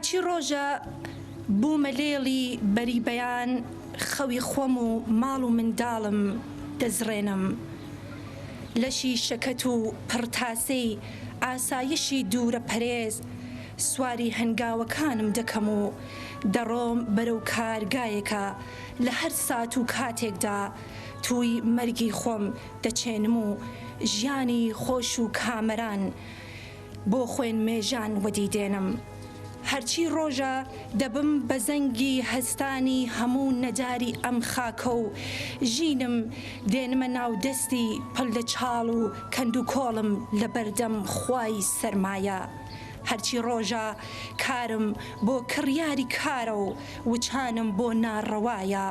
هەرچی ڕۆژە بوومە لێڵی بەری بەیان خەوی خۆم و ماڵ و منداڵم دەزڕێنم لەشی شەکەت و پڕتاسەی ئاسایشی دوورە پەرێز سواری هەنگاوەکانم دەکەم و دەڕۆم بەرەو کارگایەکە لە هەر سات و کاتێکدا تووی مەرگی خۆم دەچێنم و ژیانی خۆش و کامەران بۆ خوێن مێژان وەدیدێنم هەرچی ڕۆژە دەبم بە زەنگی هەستانی هەموو نەجاری ئەم خاکە و ژینم دێنمە ناو دەستی پڵ لە چاڵ و کەند و کۆڵم لە بەردەم خوای سەرمایە هەرچی ڕۆژە کارم بۆ کڕیاری کارە و وچانم بۆ ناڕەوایە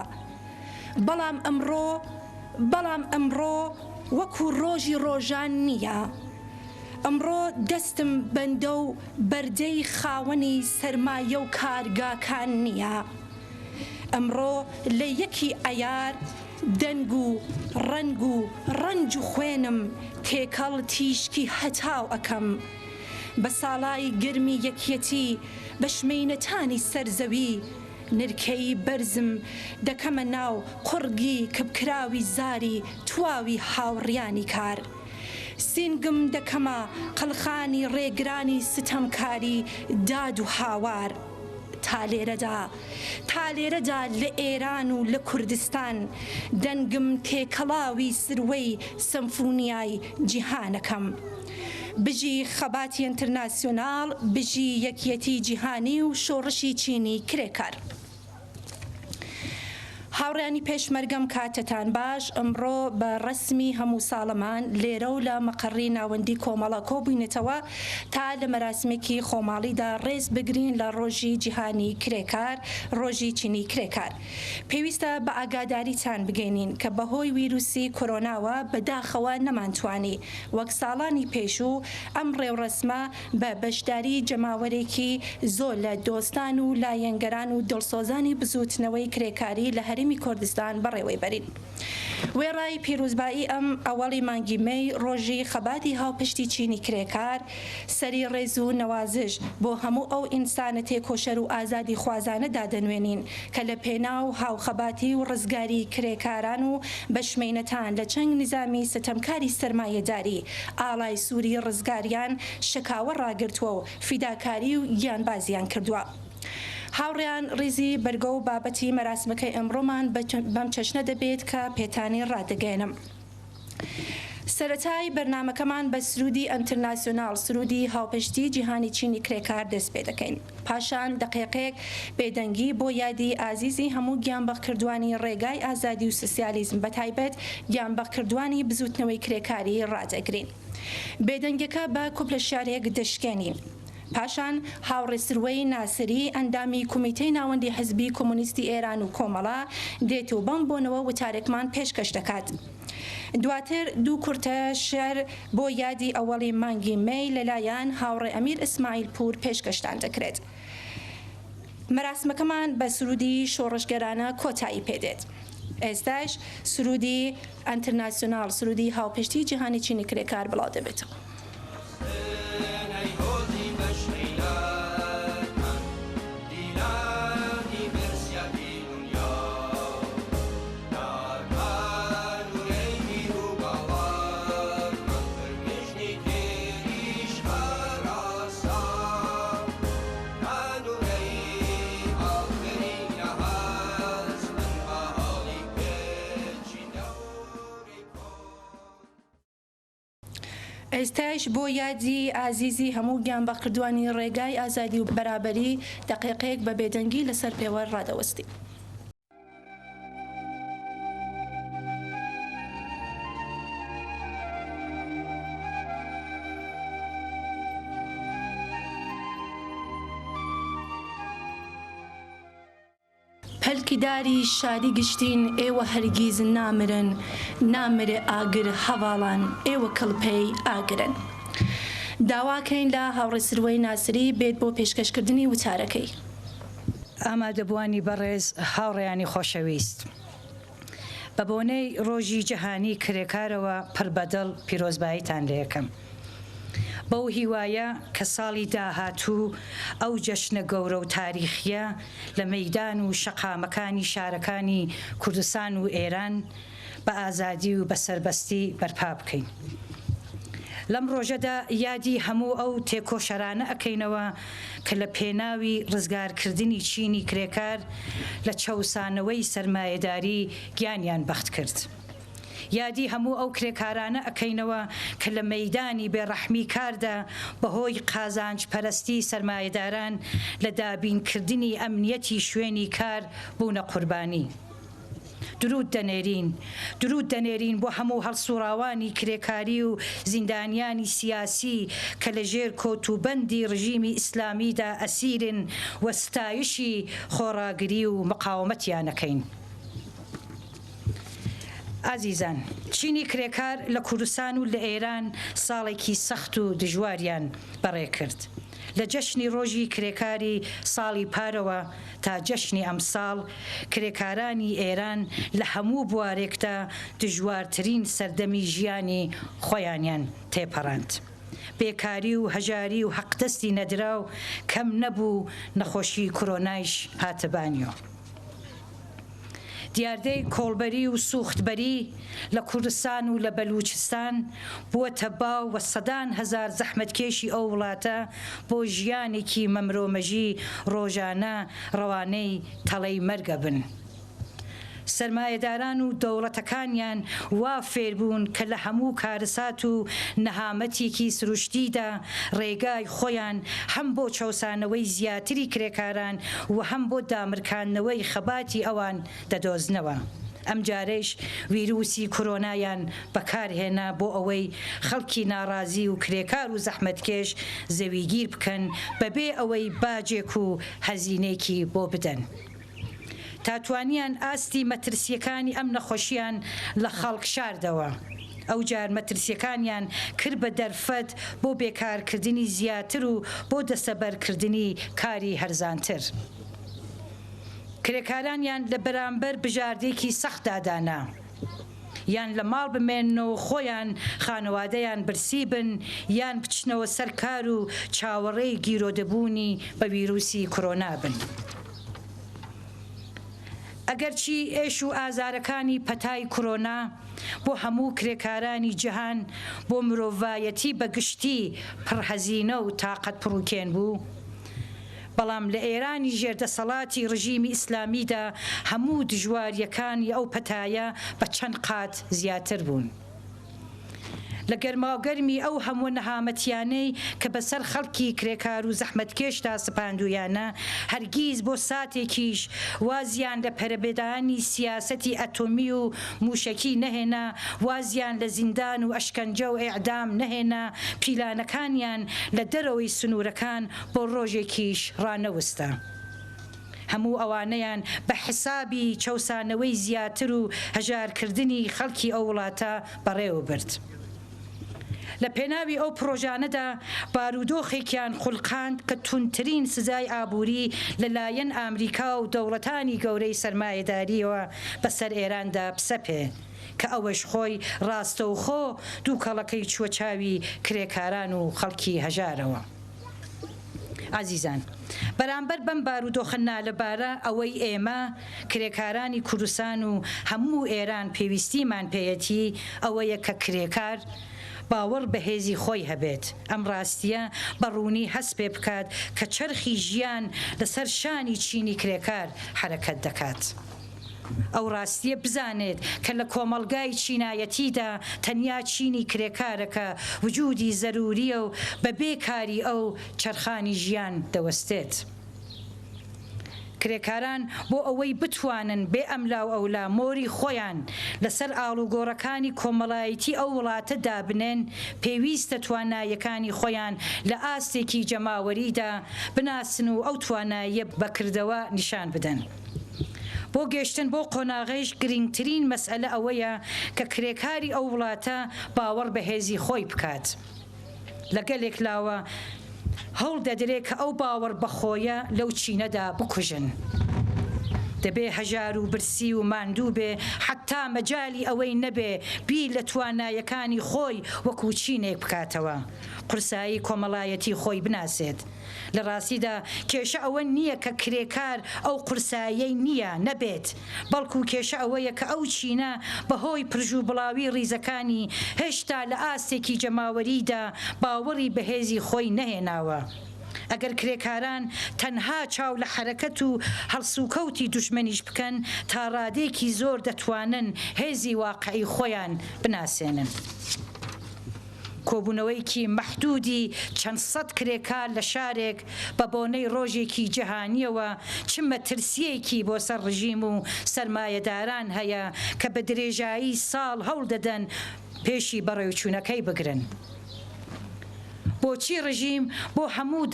بەڵام ئەمڕۆ وەکو ڕۆژی ڕۆژان نییە ئەمڕۆ دەستم بەندە و بەردەی خاوەنی سەرمایە و کارگاکان نییە ئەمڕۆ لە یەکی ئەیار دەنگ و ڕەنگ و ڕەنج و خوێنم تێکەڵ تیشکی هەتاو ئەەکەم بە ساڵای گرمی یەکیەتی بە شمەینەتانی سەرزەوی نرکەی بەرزم دەکەمە ناو قوڕگی کبکراوی زاری تواوی هاوڕیانی کار سینگم دەکەمە قەلخانی ڕێگرانی ستەمکاری داد و هاوار تا لێرەدا لە ئێران و لە کوردستان دەنگم تێکەڵاوی سروەی سەمفۆنیای جیهانەکەم بژی خەباتی ئینتەرناسیۆناڵ بژی یەکیەتی جیهانی و شۆڕشی چینی کرێکار هاوڕێانی پێشمەرگەم کاتتان باش ئەمڕۆ بە ڕسمی هەموو ساڵەمان لێرە و لە مەقڕی ناوەندی کۆمەڵە کۆبووینێتەوە تا لە مەراسمێکی خۆماڵیدا ڕێز بگرین لە ڕۆژی جیهانی کرێکار ڕۆژی چینی کرێکار پێویستە بە ئاگاداریتان بگەینین کە بەهۆی ویروسی کۆرۆناوە بەداخەوە نەمانتوانی وەک ساڵانی پێشوو ئەم ڕێوڕسمە بە بەشداری جەماوەرێکی زۆر لە دۆستان و لایەنگەران و دڵسۆزانی بزوتنەوەی کرێکاری لە هەرێمی کوردستان بەڕێوەی بەرین وێڕای پیرۆزبایی ئەم ئەوەڵی مانگی مەی ڕۆژی خەباتی هاوپشتی چینی کرێکار سەری ڕێز و نەوازش بۆ هەموو ئەو ئینسانە تێکۆشەر و ئازادی خوازانە دادەنوێنین کە لە پێناو هاوخەباتی و ڕزگاری کرێکاران و بەشمێنەتان لە چەنگ نظامی ستەمکاری سەرمایەداری ئاڵای سووری ڕزگاریان شەکاوە ڕاگرتووە و فیداکاری و گیانبازیان کردووە هاوڕێیان ڕیزی بەرگە و بابەتی مەراسمەکەی ئەمڕۆمان بەم چەشنە دەبێت کە پێتانی ڕادەگەێنم سەرەتای بەرنامەکەمان بە سرودی ئینتەرناسیۆناڵ سرودی هاوپشتی جیهانی چینی کرێکار دەست پێ دەکەین پاشان دقیقەیەک بێدەنگی بۆ یادی ئازیزی هەموو گیانبەخکردوانی ڕێگای ئازادی و سوسیالیزم بەتایبەت گیانبەخکردوانی بزوتنەوەی کرێکاری ڕادەگرین بێدەنگەکە بە کوپلە شارێک دەشکێنین پاشان هاوڕێسروەی ناسری ئەندامی کومیتەی ناوەندی حزبی کۆمونیستی ئێران و کۆمەڵا دێت و بەم بۆنەوە وتارێکمان پێشکەش دەکات دواتر دوو کورتە شێر بۆ یادی ئەوەڵی مانگی مەی لەلایەن هاوڕێ ئەمیر ئیسماعیل پور پێشکەشتان دەکرێت مەراسمەکەمان بە سرودی شۆڕشگەرانە کۆتایی پێدێت ئێستاش سرودی ئینتەرناسیۆناڵ سرودی هاوپشتی جیهانی چینی کرێکار بڵاو دەبێتەوە ئێستاش بۆ یادی ئازیزی هەموو گیانبەخکردوانی ڕێگای ئازادی و بەرابەری دقیقەیەک بە بێدەنگی لەسەر پێوە ڕادەوەستی پەلکیداری شادی گشتین ئێوە هەرگیز نامرن نامرێ ئاگر هەواڵان ئێوە کڵپەی ئاگرن داواکەین لە هاوڕێسروەی ناسری بێت بۆ پێشکەشکردنی وتارەکەی ئامادەبوانی بەڕێز هاوڕێیانی خۆشەویست بە بۆنەی ڕۆژی جەهانی کرێکارەوە پڕبەدڵ پیرۆزباییتان لە یەکەم بەو هیوایە کە ساڵی داهاتوو ئەو جەشنە گەورە و تاریخیە لە مەیدان و شەقامەکانی شارەکانی کوردستان و ئێران بە ئازادی و بە سەربەستی بەرپا بکەین. لەم ڕۆژەدا یادی هەموو ئەو تێکۆشەرانە ئەکەینەوە کە لە پێناوی ڕزگارکردنی چینی کرێکار لە چەوسانەوەی سەرمایەداری گیانیان بەخت کرد. یادی هەموو ئەو کرێکارانە ئەکەینەوە کە لە مەیدانی بێڕەحمی کاردا بەهۆی قازانج پەرستی سەرمایەداران لە دابینکردنی ئەمنیەتی شوێنی کار بوونە قوربانی. درود دەنێرین بۆ هەموو هەڵسوڕاوانی کرێکاری و زیندانیانی سیاسی کە لە ژێر کۆتوبەندی ڕژیمی ئیسلامیدا ئەسیرن و ستایشی خۆڕاگری و مقاومەتیانەکەین. ئازیزان، چینی کرێکار لە کوردستان و لە ئێران ساڵێکی سەخت و دژواریان بەڕێ کرد. لە جەشنی ڕۆژی کرێکاری ساڵی پارەوە تا جەشنی ئەمساڵ کرێکارانی ئێران لە هەموو بوارێکدا دژوارترین سەردەمی ژیانی خۆیانیان تێپەڕاند. بێکاری و هەژاری و حەقدەستی نەدراو کەم نەبوو، نەخۆشی کۆرۆنایش هاتەبانیۆ. دیاردەی کۆڵبەری و سوختبەری لە کوردستان و لە بەلوچستان بووەتە باو وە سەدان هەزار زەحمەتکێشی ئەو وڵاتە بۆ ژیانێکی مەمرۆمەژی ڕۆژانە ڕەوانەی تەڵەی مەرگە بن. سەرمایەداران و دەوڵەتەکانیان وا فێربوون کە لە هەموو کارەسات و نەهامەتێکی سروشتیدا ڕێگای خۆیان هەم بۆ چەوسانەوەی زیاتری کرێکاران و هەم بۆ دامرکاندنەوەی خەباتی ئەوان دەدۆزنەوە. ئەم جارەش ویروسی کۆرۆنایان بەکارهێنا بۆ ئەوەی خەڵکی ناڕازی و کرێکار و زەحمەتکێش زەویگیر بکەن بەبێ ئەوەی باجێک و هەزینێکی بۆ بدەن. تاتوانیان ئاستی مەترسیەکانی ئەم نەخۆشیان لە خەڵک شاردەوە. ئەو جار مەترسیەکانیان کرد بە دەرفەت بۆ بێکارکردنی زیاتر و بۆ دەستەبەرکردنی کاری هەرزانتر. کرێکارانیان لە بەرامبەر بژاردێکی سەختدا دانا. یان لە ماڵ بمێننەوە خۆیان خانەوادەیان برسی بن، یان بچنەوە سەر کار و چاوەڕێی گیرۆدەبوونی بە ویروسی کۆرۆنا بن. ئەگەرچی ئێش و ئازارەکانی پەتای کۆرۆنا بۆ هەموو کرێکارانی جیهان بۆ مرۆڤایەتی بەگشتی پڕهەزینە و تاقەت پڕووکێن بوو، بەڵام لە ئێرانی ژێردەسەڵاتی ڕژیمی ئیسلامیدا هەموو دژواریەکانی ئەو پەتایە بە چەند قات زیاتر بوون. لە گەرماوگەرمی ئەو هەموو نەهامەتیانەی کە بەسەر خەڵکی کرێکار و زەحمەتکێشدا سپاندویانە، هەرگیز بۆ ساتێکیش وازیان لە پەرەبێدانی سیاسەتی ئەتۆمی و موشەکی نەهێنا، وازیان لە زیندان و ئەشکەنجە و ئێعدام نەهێنا، پیلانەکانیان لە دەرەوەی سنوورەکان بۆ ڕۆژێکیش ڕانەوەستە. هەموو ئەوانەیان بە حسابی چەوسانەوەی زیاتر و هەژارکردنی خەڵکی ئەو وڵاتە بەڕێوە برد. لە پێناوی ئەو پرۆژانەدا بارودۆخێکیان خوڵقاند کە تونترین سزای ئابووری لەلایەن ئامریکا و دەوڵەتانی گەورەی سەرمایەداریەوە بەسەر ئێراندا پسەپێ، کە ئەوەش خۆی ڕاستەوخۆ دووکەڵەکەی چووە چاوی کرێکاران و خەڵکی هەژارەوە. ئازیزان، بەرامبەر بەم بارودۆخە نالەبارە ئەوەی ئێمە کرێکارانی کوردستان و هەموو ئێران پێویستیمان پێیەتی ئەوەیە کە کرێکار باوەڕ بە هێزی خۆی هەبێت، ئەم ڕاستیە بەڕوونی هەست پێ بکات کە چرخی ژیان لەسەر شانی چینی کرێکار حرەکەت دەکات. ئەو ڕاستیە بزانێت کە لە کۆمەڵگای چینایەتیدا تەنیا چینی کرێکارەکە وجودی زەروریە و بە بێکاری ئەو چرخانی ژیان دەوەستێت. کرێکاران بۆ ئەوەی بتوانن بێ ئەملاو ئەولا مۆری خۆیان لەسەر ئاڵوگۆڕەکانی کۆمەڵایەتی ئەو وڵاتە دابنێن، پێویستە توانایەکانی خۆیان لە ئاستێکی جەماوەریدا بناسن و ئەو تواناییە بەکردەوە نیشان بدەن. بۆ گەیشتن بۆ قۆناغیش گرنگترین مەسئلە ئەوەیە کە کرێکاری ئەو وڵاتە باوەڕ بە هێزی خۆی بکات. لەگەلێک لاوە هەوڵ دەدرێت کە ئەو باوەڕ بەخۆیە لەو چینەدا بکوژن. دەبێ هەژار و برسی و ماندوو بێ، حتا حتا مەجای ئەوەی نەبێ بیر لە توانایەکانی خۆی وەکو چینێک بکاتەوە قورسایی کۆمەڵایەتی خۆی بناسێت لە ڕاستیدا کێشە ئەوە نییە کە کرێکار ئەو قورسایەی نییە نەبێت بەڵکو کێشە ئەوەیە کە ئەو چینە بەهۆی پرژوو بڵاوی ڕیزەکانی هێشتا لە ئاستێکی جەماوەریدا باوەڕی بەهێزی خۆی نەهێناوە ئەگەر کرێکاران تەنها چاو لە حرەکەت و هەڵسوکەوتی دوژمنیش بکەن تا ڕادێکی زۆر دەتوانن هێزی واقعی خۆیان بناسێنن کۆبوونەوەیکی مەحدودی چەند سەد کرێکار لە شارێک بە بۆنەی ڕۆژێکی جەهانیەوە چ مەترسیەکی بۆ سەر ڕژیم و سەرمایەداران هەیە کە بە درێژایی ساڵ هەوڵ دەدەن پێشی بەڕێوچوونەکەی بگرن بۆچی ڕژیم بۆ هەموو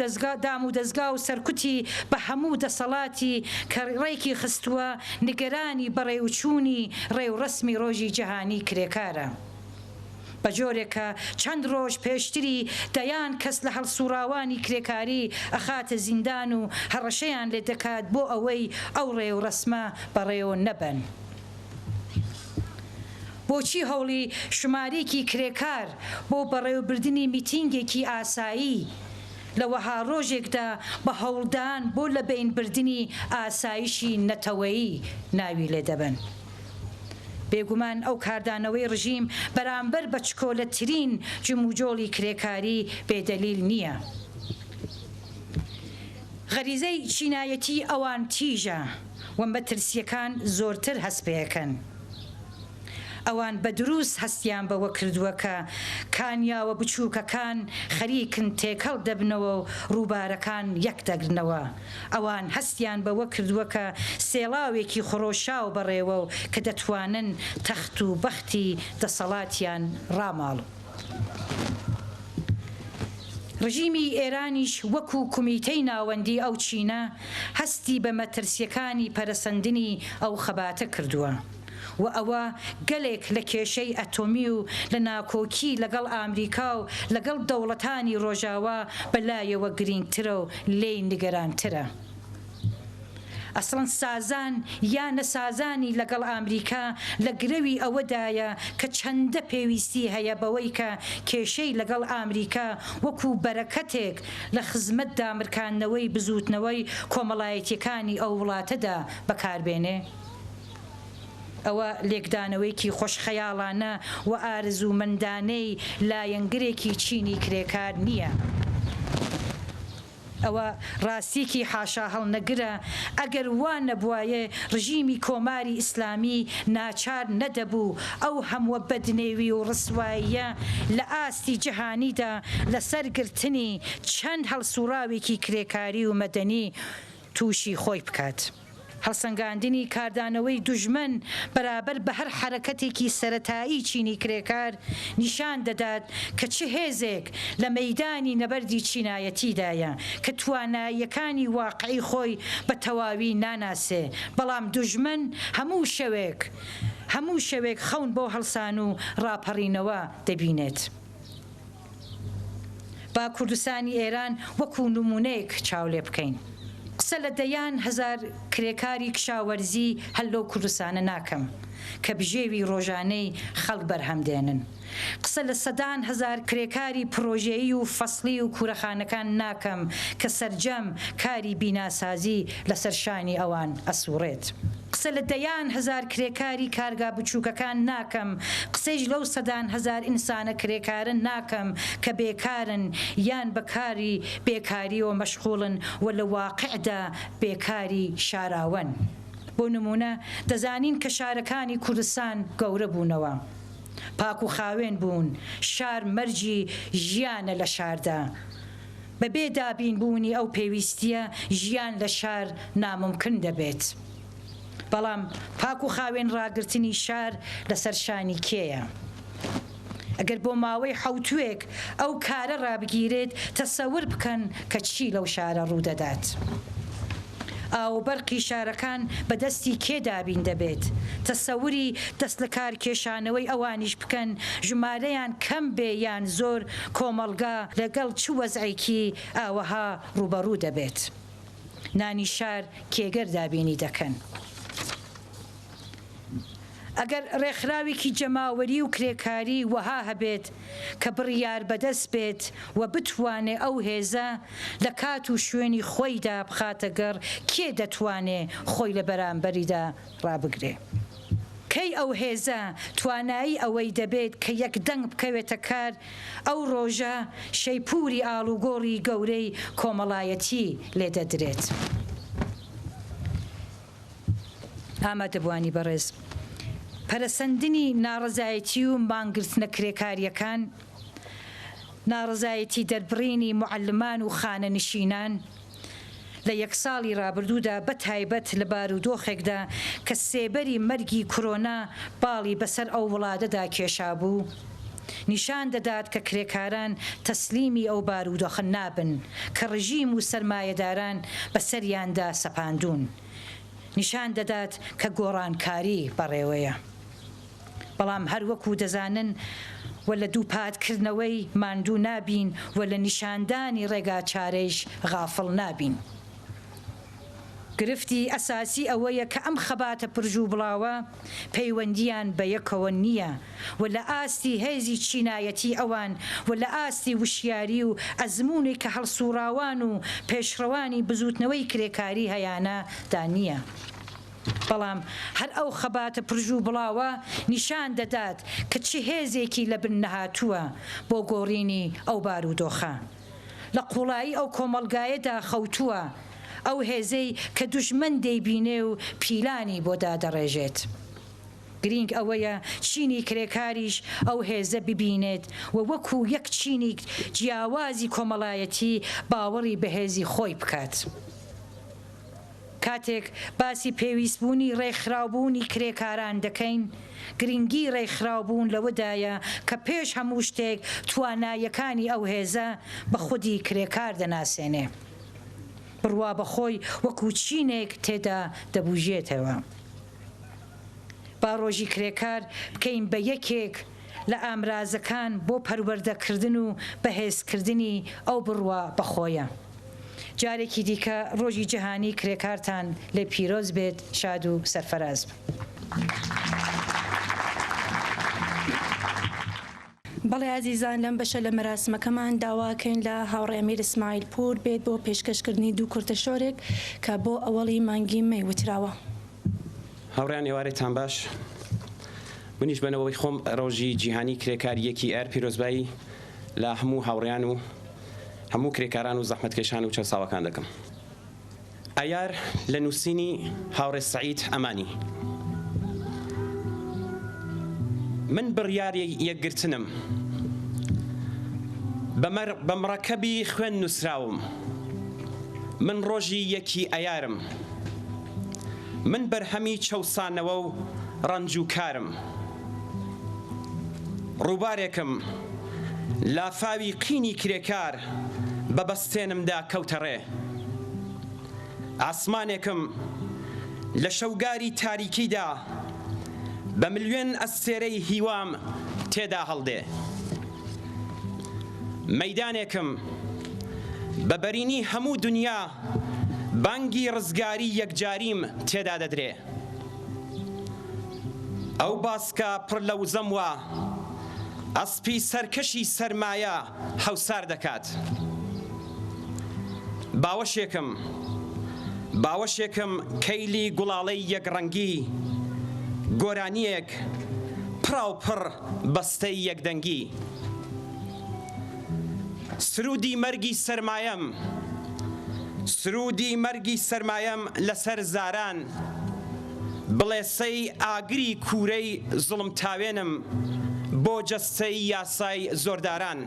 دام و دەستگا و سەرکوتی بە هەموو دەسەڵاتی کە ڕێکی خستووە نیگەرانی بەڕێوچوونی ڕێوڕسمی ڕۆژی جەهانی کرێکارە بە جۆرێکە چەند ڕۆژ پێشتری دەیان کەس لە هەڵسوراوانی کرێکاری ئەخاتە زیندان و هەڕەشەیان لێ دەکات بۆ ئەوەی ئەو ڕێوڕسمە بەڕێوە نەبن بۆچی هەوڵی ژمارەیەکی کرێکار بۆ بەڕێوەبردننی میتینگێکی ئاسایی لە وەها ڕۆژێکدا بە هەوڵدان بۆ لە بینبردننی ئاسایشی نەتەوەیی ناوی لێ دەبن بێگومان ئەو کاردانەوەی ڕژیم بەرامبەر بە چکۆلەترین جموجۆڵی کرێکاری بێدەلیل نییە غەریزەی چینایەتی ئەوان تیژە و مەترسیەکان زۆرتر هەسپەیەکەن ئەوان بە دروست هەستیان بەوە کردووە کە کانیاوە بچووکەکان خەریکن تێکەڵ دەبنەوە و ڕووبارەکان یەک دەگرنەوە ئەوان هەستیان بەوە کردووە کە سێڵاوێکی خۆشاو بەڕێوە و کە دەتوانن تەخت و بەختی دەسەڵاتیان ڕاماڵ ڕژیمی ئێرانیش وەکو کومیتەی ناوەندی ئەو چینە هەستی بە مەترسیەکانی پەرەسەندنی ئەو خەباتە کردووە و ئەوە گەلێک لە کێشەی ئەتۆمی و لە ناکۆکی لەگەڵ ئامریکا و لەگەڵ دەوڵەتانی ڕۆژاوا بەلایەوە گرنگترە و لێی نیگەرانترە ئەسڵەن سازان یان نەسازانی لەگەڵ ئامریکا لە گرەوی ئەوەدایە کە چەندە پێویستی هەیە بەوەی کە کێشەی لەگەڵ ئامریکا وەکو بەرەکەتێک لە خزمەت دامرکاندنەوەی بزوتنەوەی کۆمەڵایەتیەکانی ئەو وڵاتەدا بەکاربێنێ ئەوە لێکدانەوەیکی خۆشخەیاڵانە و ئارزومەندانەی لایەنگرێکی چینی کرێکار نییە ئەوە ڕاستیکی حاشا هەڵنەگرە ئەگەر وان نەبوایە ڕژیمی کۆماری ئیسلامی ناچار نەدەبوو ئەو هەمووە بەدنێوی و ڕسواییە لە ئاستی جەهانیدا لەسەر گرتنی چەند هەڵسوراوێکی کرێکاری و مەدەنی تووشی خۆی بکات هەڵسەنگاندنی کاردانەوەی دوژمن بەرابەر بە هەر حرەکەتێکی سەرەتایی چینی کرێکار نیشان دەدات کە چه هێزێک لە مەیدانی نەبەردی چینایەتیدایە کە تواناییەکانی واقعی خۆی بە تەواوی ناناسێ بەڵام دوژمن هەموو شەوێک خەون بۆ هەڵسان و ڕاپەڕینەوە دەبینێت با کوردستانی ئێران وەکو نمونەیەک چاو لێ بکەین قسە لە دەیان هەزار کرێکاری کشاوەرزی هەر لەو کوردستانە ناکەم کە بژێوی ڕۆژانەی خەڵک بەرهەمدێنن قسە لە سەدان هەزار کرێکاری پرۆژێیی و فەسڵی و کوورەخانەکان ناکەم کە سەرجەم کاری بیناسازی لەسەر شانی ئەوان ئەسوڕێت قسە لە دەیان هەزار کرێکاری کارگا بچووکەکان ناکەم قسەیش لەو سەدان هەزار ئینسانە کرێکارن ناکەم کە بێکارن یان بەکاری بێکاریەوە مەشغوڵن و لە واقعدا بێکاری شاراون بۆ نمونە دەزانین کە شارەکانی کوردستان گەورە بوونەوە پاک و خاوێن بوون شار مەرجی ژیانە لە شاردا بەبێ دابین بوونی ئەو پێویستیە ژیان لە شار ناممکن دەبێت بەڵام پاک و خاوێن ڕاگررتنی شار لەسەر شانی کێیە ئەگەر بۆ ماوەی حوتوێک ئەو کارە ڕابگیرێت تەسەور بکەن کە چی لەو شارە ڕوودەدات ئاو بەرقی شارەکان بەدەستی کێدابین دەبێت تەسەوری دەست لە کار کێشانەوەی ئەوانیش بکەن ژمارەیان کەم بێ یان زۆر کۆمەڵگا لەگەڵ چ وەزعێکی ئاوەها ڕوبەڕوو دەبێت نانی شار کێگەر دابینی دەکەن ئەگەر ڕێکخراوێکی جەماوەری و کرێکاری وەها هەبێت کە بڕیار بەدەست بێت و بتوانێ ئەو هێزە لە کات و شوێنی خۆیدا بخاتە گەڕ، کێ دەتوانێ خۆی لە بەرامبەریدا ڕابگرێ؟ کەی ئەو هێزە توانایی ئەوەی دەبێت کە یەکدەنگ بکەوێتە کار، ئەو ڕۆژە شەیپوری ئاڵوگۆڕی گەورەی کۆمەڵایەتی لێدەدرێت. ئامادەبوانی بەڕێز، پەرەسەندنی ناڕەزایەتی و مانگرتنە کرێکاریەکان، ناڕەزایەتی دەربڕینی موعەلمان و خانەنشینان لە یەک ساڵی ڕابردوودا بەتایبەت لە بارودۆخێکدا کە سێبەری مەرگی کۆرۆنا باڵی بەسەر ئەو وڵاتەدا کێشا بوو، نیشان دەدات کە کرێکاران تەسلیمی ئەو بارودۆخە نابن کە ڕژیم و سەرمایەداران بەسەریاندا سەپاندوون. نیشان دەدات کە گۆڕانکاری بەڕێوەیە. بەڵام هەر وەکو دەزانن و لە دووپاتکردنەوەی ماندوو نابین و لە نیشاندانی ڕێگا چارەیش غافڵ نابین. گرفتی ئەساسی ئەوەیە کە ئەم خەباتە پرژوو بڵاوە پەیوەندیان بە یەکەوە نییە و لە ئاستی هێزی چینایەتی ئەوان و لە ئاستی وشیاری و ئەزمونی کە هەڵسوڕاوان و پێشڕەوانی بزوتنەوەی کرێکاری هەیانە دا نییە. بەڵام هەر ئەو خەباتە پرژوو بڵاوە نیشان دەدات کە چی هێزێکی لە بن نەهاتووە بۆ گۆڕینی ئەو بارودۆخە، لە قوڵایی ئەو کۆمەلگایەدا خەوتووە، ئەو هێزەی کە دوژمن دەیبینێ و پیلانی بۆ دادەڕێژێت. گرنگ ئەوەیە چینی کرێکاریش ئەو هێزە ببینێت و وەکو یەک چینی جیاوازی کۆمەڵایەتی باوەڕی بە هێزی خۆی بکات. کاتێک باسی پێویستبوونی ڕێکخراوبوونی کرێکاران دەکەین، گرنگی ڕێکخراوبوون لەوەدایە کە پێش هەموو شتێک توانایەکانی ئەو هێزە بە خودی کرێکار دەناسێنێ، بڕوا بەخۆی وەکو چینێک تێدا دەبوژێتەوە. با ڕۆژی کرێکار بکەین بە یەکێک لە ئامرازەکان بۆ پەروەردەکردن و بەهێزکردنی ئەو بڕوا بەخۆیە. جارێکی دیکە ڕۆژی جەهانی کرێکارتان لێ پیرۆز بێت، شاد و سەرفەراز بن. بەڵێ عزیزان، لەم بەشە لە مەراسمەکەمان داواکەین لە هاوڕێ ئەمیر ئیسماعیل پور بێت بۆ پێشکەشکردنی دوو کورتە شۆرێک کە بۆ ئەوەڵی مانگی مەی وتراوە. هاوڕێیان ئێوارێتان باش، منیش بنەوەی خۆم ڕۆژی جیهانی کرێکاریەکی ئەر پیرۆزبایی لە هەموو هاوڕێیان و هەموو کرێکاران و زەحمەتکێشان و چەساوەکان دەکەم. ئەیار لە نووسینی هاوڕێ سەعید ئەمانی. من بڕیاری یەکگرتنم بە مڕەکەبی خوێن نووسراوم. من ڕۆژی یەکی ئەیارم، من بەرهەمی چەوسانەوە و ڕەنج و کارم. ڕووبارێکم لافاوی قینی کرێکار بە بەستێنمدا کەوتە ڕێ. ئاسمانێکم لە شەوگاری تاریکیدا بە ملیۆن ئەستێرەی هیوام تێدا هەڵدێ. مەیدانێکم بە بەرینی هەموو دنیا بانگی ڕزگاری یەکجاریم تێدا دەدرێ. ئەو باسکە پڕ لە وزەم وە ئەسپی سەرکەشی سەرمایە هەوسار دەکات. باوەشێکم کەیلی گوڵاڵەی یەکڕەنگی، گۆرانیەک پڕاوپڕ بەستەی یەکدەنگی. سرودی مەرگی سەرمایەم لەسەر زاران، بڵێسەی ئاگری کوورەی زوڵم تاوێنم بۆ جەستەی یاسای زۆرداران.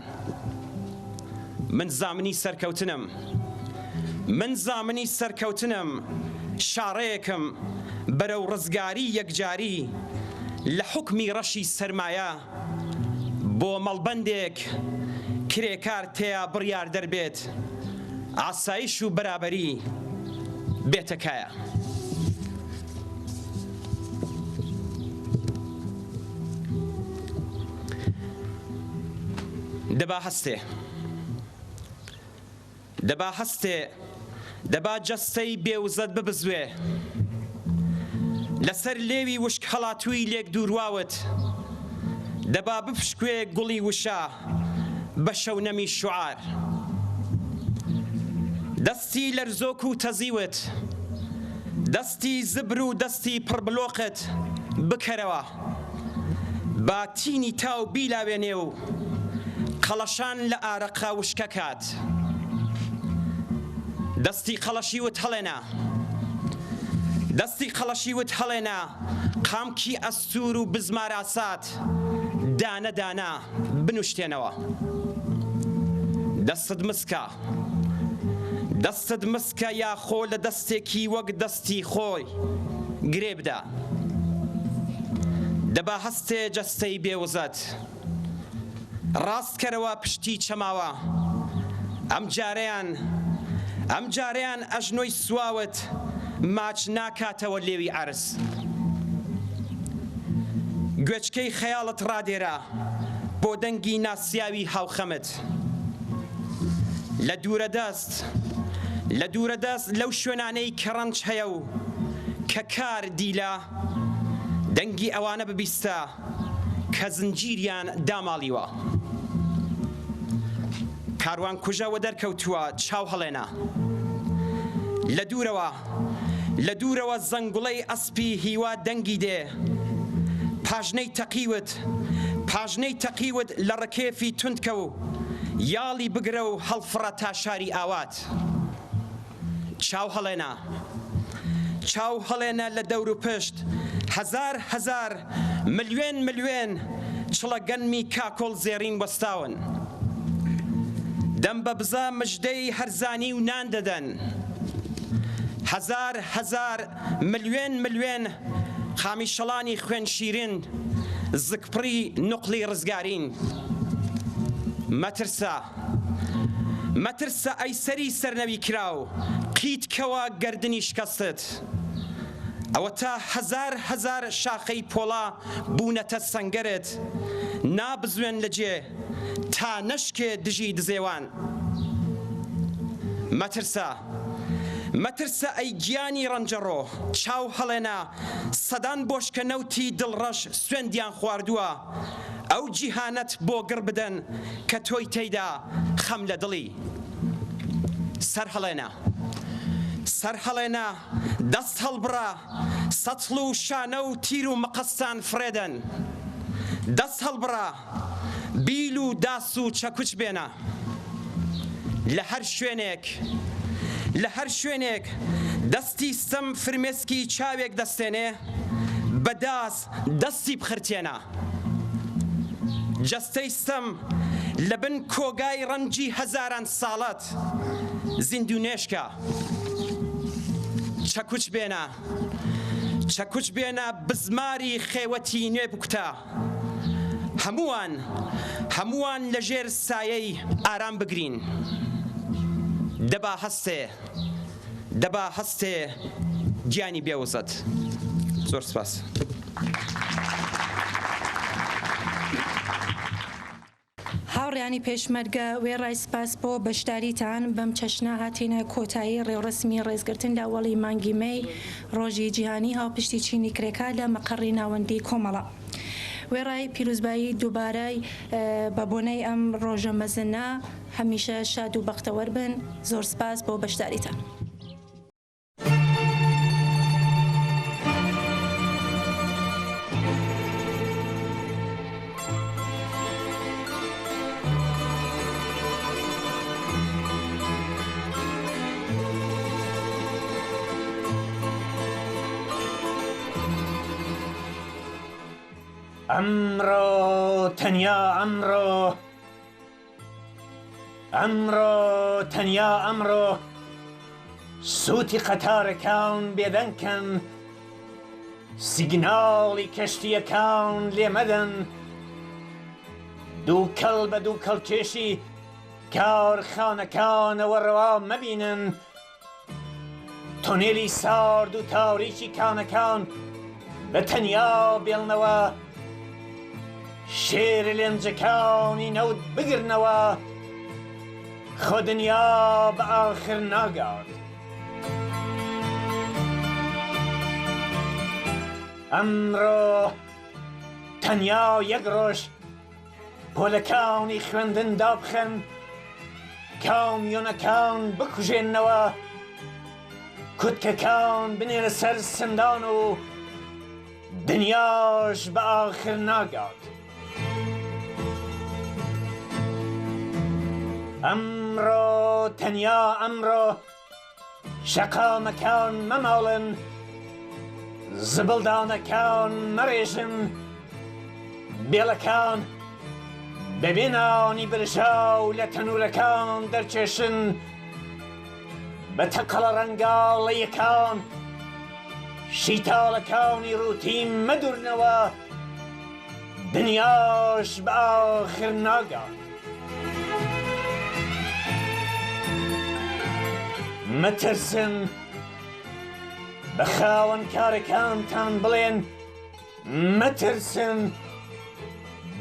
من زامنی سەرکەوتنم شاڕەیەکم بەرەو ڕزگاری یەکجاری لە حوکمی ڕەشی سەرمایە. بۆ مەڵبەندێک کرێکار تێیا بڕیار دەربێت، ئاسایش و بەرابەری بێتەکایە. دەبا هەستێ، دەبا جەستەی بێوزەت ببزوێ، لەسەر لێوی وشک هەڵاتووی لێک دوورواوت دەبا بپشکوێ گوڵی وشە بە شەونەمی شوعار دەستی لەرزۆک و تەزیوت دەستی زبر و دەستی پڕبلۆقت بکەرەوە با تینی تاو بیلاوێنێ و قەڵەشان لە ئارەقا وشکە کات دەستی قەڵەشیوت هەڵێنا دەستی قەڵەشیوت هەڵێنا قامکی ئەستور و بزماراسات دانە دانا بنوشتێنەوە دەستت مسکە دەستت مسکە یاخۆ لە دەستێکی وەک دەستی خۆی گرێ بدە دەبا هەستێ جەستەی بێوزەت ڕاستکەرەوە پشتی چەماوە ئەم جارەیان ئەژنۆی سواوت ماچ ناکاتەوە لێوی عەرز گوێچکەی خەیاڵت ڕادێرە بۆ دەنگی ناسیاوی هاوخەمت لە دوورە دەست لەو شوێنانەی کە ڕەنج هەیە و کە کار دیلە دەنگی ئەوانە ببیستە کە زنجیریان داماڵیوە کاروان کوژەوە دەرکەوتووە چاو هەڵێنا لە دوورەوە زەنگوڵەی ئەسپی هیوا دەنگی دێ پاژنەی تەقیوت لە ڕکێفی توندکە و یاڵی بگرە و هەڵفڕە تا شاری ئاوات چاو هەڵێنە لە دەور و پشت هەزار ملیۆن چڵە گەنمی کاکۆڵ زێڕین وەستاون دەم بە بزە مژدەی هەرزانی و نان دەدەن هەزار ملیۆن خامی شەڵانی خوێن شیرین زگپڕی نوقلی ڕزگارین مەترسە ئەی سەری سەرنەوی کراو قیتکەوە گەردنی شکەستت ئەوە تا هەزار شاخەی پۆڵا بوونەتە سەنگەرت نابزوێن لە جێ تا نەشکێ دژی دزێوان مەترسە ئەی گیانی ڕەنجەڕۆ چاو هەڵێنا سەدان بۆشکە نەوتی دڵڕەش سوێندیان خواردووە ئەو جیهانەت بۆ گڕ بدەن کە تۆی تێیدا خەم لە دڵی سەر هەڵێنا دەست هەڵبڕە سەتڵ و شانە و تیر و مەقەستان فرێدەن دەست هەڵبڕە بیل و داس و چەکوچ بێنە لە هەر شوێنێک دەستی ستەم فرمێسکی چاوێک دەستێنێ بەداس دەستی بخرتێنە جەستەی ستەم لە بن کۆگای ڕەنجی هەزاران ساڵەت زیندوونێشکە چەکوچ بێنە بزماری خێوەتی نوێ بکوتە هەمووان لە ژێر سایەی ئارام بگرین دەبا هەستێ گیانی بێوزەت زۆر سپاس هاوڕێیانی پێشمەرگە وێڕای سپاس بۆ بەشداریتان بەم چەشنە هاتینە کۆتایی ڕێوڕسمی ڕێزگرتن لە ئەوەڵی مانگی مەی ڕۆژی جیهانی هاوپشتی چینی کرێکا لە مەقەڕی ناوەندی کۆمەڵە وێڕای پیرۆزبایی دووبارەی بە بۆنەی ئەم ڕۆژە مەزنە هەمیشە شاد و بەختەوەر بن زۆر سپاس بۆ بەشداریتان ئەمڕۆ سووتی قەتارەکان بێدەنکەن سیگناڵی کەشتیەکان لێمەدەن دووکەڵ بە دووکەڵکێشی کارخانەکانەوە ڕەوا مەبینن تۆنێلی سارد و تاریکی کانەکان بە تەنیا بێڵنەوە شێر لێنجەکانی نەوت بگرنەوە خۆ دنیا بە ئاخر ناگات ئەمڕۆ تەنیا یەک ڕۆژ پۆلەکانی خوێندن دابخەن، کامیۆنەکان بکوژێننەوە، کوتکەکان بنێنە سەر سندان و دنیاش بە ئاخر ناگات. ئەمڕۆ تەنیا ئەمڕۆ شەقامەکان مەماڵن، زبڵدانەکان مەڕێژن، بێڵەکان بەبێنانی برژاو لە تەنورەکان دەرچێشن، بە تەقەڵە ڕەنگاڵەیەکان شیتاڵەکانی ڕووتیم مەدورنەوە، دنیاش بە ئاخر ناگات. مەترسن، بە خاوەن کارەکانتان بڵێن مەترسن،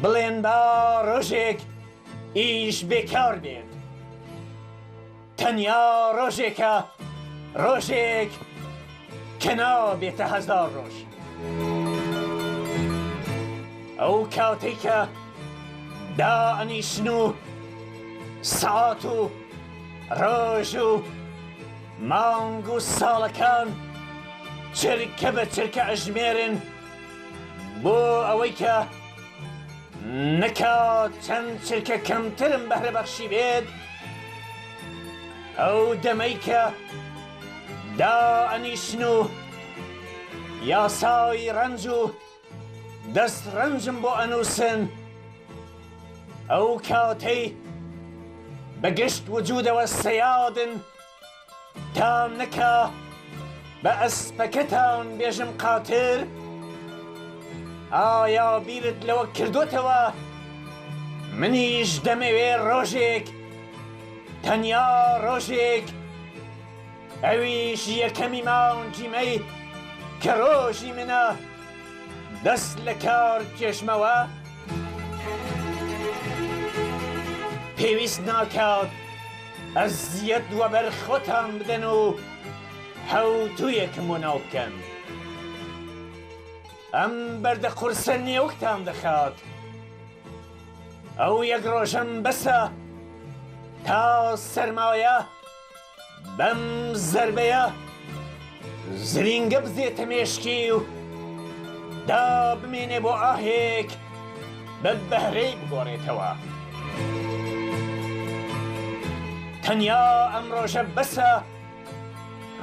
بڵێن با ڕۆژێک ئیش بێکار بێت. تەنیا ڕۆژێکە، ڕۆژێک کە نابێتە هەزار ڕۆژ. ئەو کاتێک کە دائەنیشن و سەعات و ڕۆژ و مانگ و ساڵەکان چرکە بە چرکە ئەژمێرن بۆ ئەوەی کە نەکات چەند چرکە کەمترم بەهرەبەخشی بێت، ئەو دەمەی کە دائەنیشن و یاسای ڕەنج و دەست ڕەنجم بۆ ئەنووسن، ئەو کاتەی بەگشت وجودەوە سەیادن تام نەکا بە ئەسپەکەتان بێژم قاتر. ئایا بیرت لەوە کردوتەوە منیش دەمەوێ ڕۆژێک، تەنیا ڕۆژێک، ئەویش یەکەمی ماونجیمەی کە ڕۆژی منە دەست لە کار کێشمەوە؟ پێویست ناکات ئەزیەت وەبەر خۆتان بدەن و هەوتوویەکم بۆ ناو بکەن. ئەم بەردە قورسە نێوکتان دەخات. ئەو یەک ڕۆژەم بەسە تا سەرمایە بەم زەربەیە زرینگە بزێتە مێشکی و دا بمێنێ بۆ ئاهێک بە بەهرەی بگۆڕێتەوە. تەنیا ئەم ڕۆژە بەسە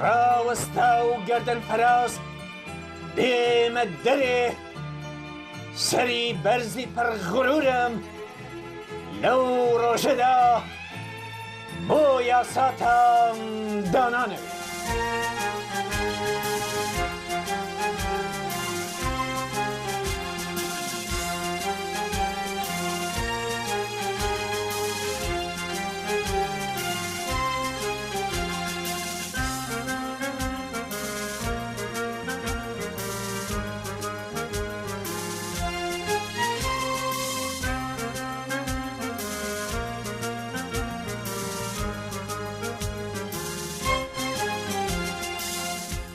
ڕاوەستا و گەردەن پەراز دێمە دەرێ، سەری بەرزی پڕغرورم لەو ڕۆژەدا بۆ یاساتان دانانەوێت.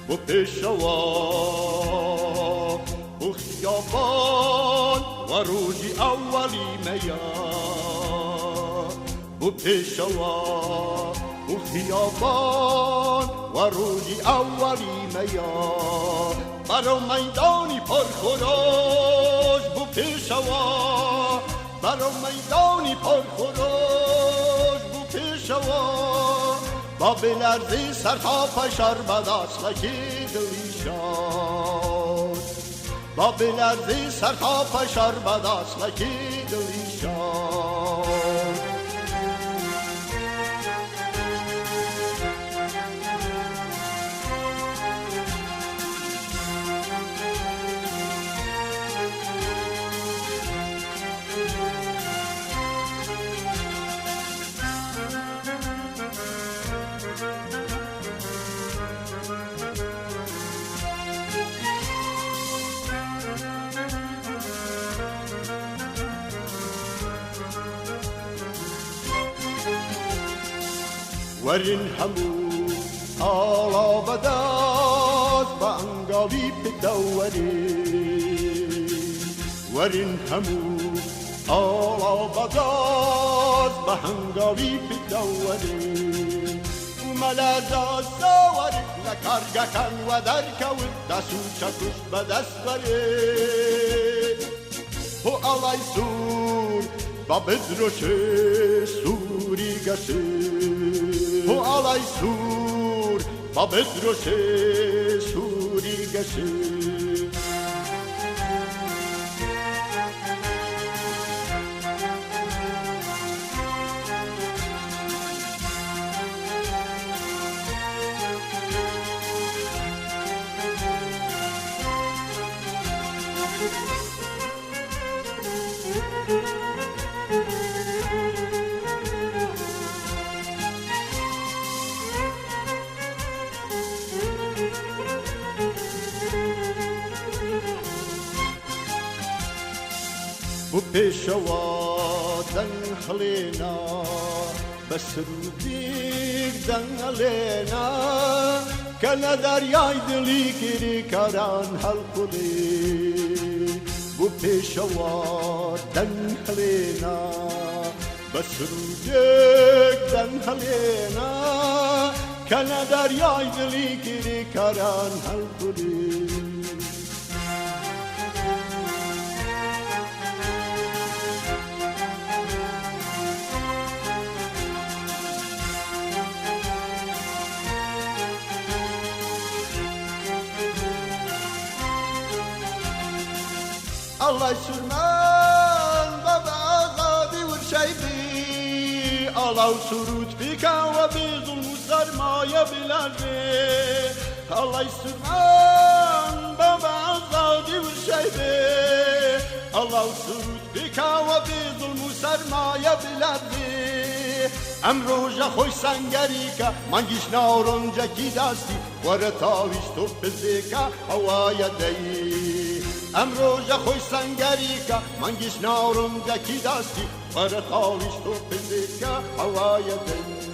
بو پێشەوە بو خیابان و ڕۆژی ئەوەلیمەیە، بو پێشەوە بو خیابان و ڕۆژی ئەوەلیمەیە، بەرەو مەیدانی پەرخۆرۆژ بو پێشەوە، بەرەو مەیدانی پەرخۆرۆژ بو پێشەوە، با بلرزی سرها پشار بداشتکی دلیشان، با بلرزی سرها پشار بداشتکی دلیشان. ورین همو حالا بدان باز با انگاوی پدوری ورین همو آلا بداز با هنگاوی پدوری ملازا سواری نکارگا کن و درکود دستو چکش بدست بری و آلای سور با بدروش سوری گشی و آلای سور با بدروش سوری گشی و پیشوا دن خلینا بسرودیک دن علینا کل دریای دلی کری کاران حل کلی و پیشوا دن خلینا بسرودیک دن علینا کل دریای دلی کری کاران حل کلی الله سرمان بابا غادي ورشايبي الله سرود فيك وبظلم سرمايا بلادي الله سرمان بابا غادي ورشايبي الله سرود فيك وبظلم سرمايا بلادي امروز خوش سنگریکا منگیش نارنجا کی دستی ورتاویش تو پزیکا هوای دی امروز خوش سنگریکا منگیش نارنجا کی دستی ورتاویش تو پزیکا هوای دی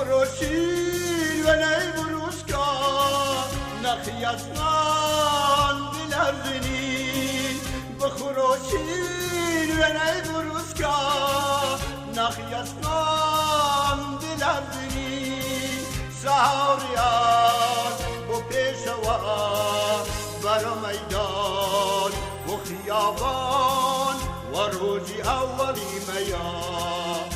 خروشی و نی بروسکا نخیاسمان بلردنی بخروشی و نی بروسکا نخیاسمان بلردنی سهاریان و پیشوا بر میدان و خیابان و روزی اولی میان